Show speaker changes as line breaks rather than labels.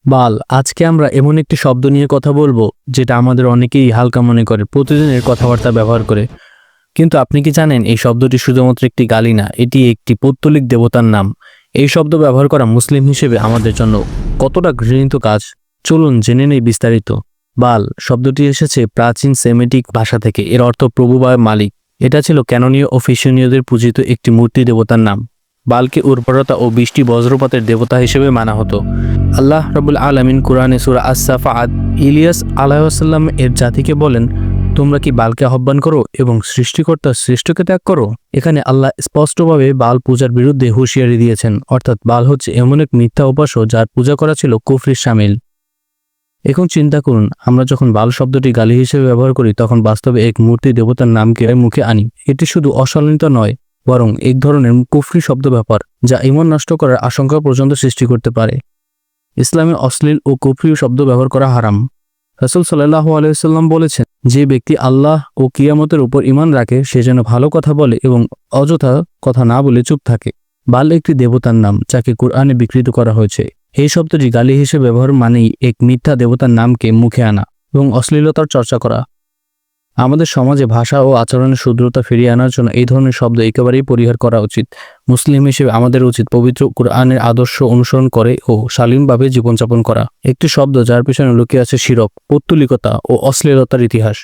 বাল, আজকে আমরা এমন একটি শব্দ নিয়ে কথা বলবো যেটা আমাদের অনেকেই হালকা মনে করে প্রতিদিনের কথাবার্তা ব্যবহার করে। কিন্তু আপনি কি জানেন এই শব্দটি শুধুমাত্র একটি গালি না, এটি একটি পৌত্তলিক দেবতার নাম। এই শব্দ ব্যবহার করা মুসলিম হিসেবে আমাদের জন্য কতটা ঘৃণিত কাজ, চলুন জেনে নেই বিস্তারিত। বাল শব্দটি এসেছে প্রাচীন সেমেটিক ভাষা থেকে। এর অর্থ প্রভু বা মালিক। এটা ছিল ক্যানোনীয় ও ফিশনীয়দের পূজিত একটি মূর্তি দেবতার নাম। বালকে উর্বরতা ও বৃষ্টি বজ্রপাতের দেবতা হিসেবে মানা হতো। আল্লাহ রাব্বুল আলামিন কুরআনে সূরা আস-সাফাত ইলিয়াস আলাইহিসসালাম এর জাতিকে বলেন, তোমরা কি বালকে আহ্বান করো এবং সৃষ্টিকর্তা শ্রেষ্ঠকে ত্যাগ করো? এখানে আল্লাহ স্পষ্টভাবে বাল পূজার বিরুদ্ধে হুঁশিয়ারি দিয়েছেন, অর্থাৎ বাল হচ্ছে এমন এক মিথ্যা উপাস্য যার পূজা করা ছিল কুফরির শামিল। এখন চিন্তা করুন, আমরা যখন বাল শব্দটি গালি হিসেবে ব্যবহার করি তখন বাস্তবে এক মূর্তি দেবতার নামকে মুখে আনি। এটি শুধু অশালীনতা নয়, বরং এক ধরনের কুফরি শব্দ ব্যাপার যা ঈমান নষ্ট করার আশঙ্কা পর্যন্ত সৃষ্টি করতে পারে। ইসলামে অশ্লীল ও কুফরি শব্দ ব্যবহার করা হারাম। রাসূল সাল্লাল্লাহু আলাইহি ওয়াসাল্লাম বলেছেন, যে ব্যক্তি আল্লাহ ও কিয়ামতের উপর ঈমান রাখে সে যেন ভালো কথা বলে এবং অযথা কথা না বলে চুপ থাকে। বাল একটি দেবতার নাম যাকে কুরআনে বিকৃত করা হয়েছে। এই শব্দটি গালি হিসেবে ব্যবহার মানেই এক মিথ্যা দেবতার নামকে মুখে আনা এবং অশ্লীলতার চর্চা করা। আমাদের সমাজে ভাষা ও আচরণের শুদ্ধতা ফিরিয়ে আনার জন্য এই ধরনের শব্দ একেবারেই পরিহার করা উচিত। মুসলিম হিসেবে আমাদের উচিত পবিত্র কুরআনের আদর্শ অনুসরণ করে ও শালীনভাবে জীবনযাপন করা। একটি শব্দ যার পিছনে লুকিয়ে আছে শিরক, পৌত্তলিকতা ও অশ্লীলতার ইতিহাস।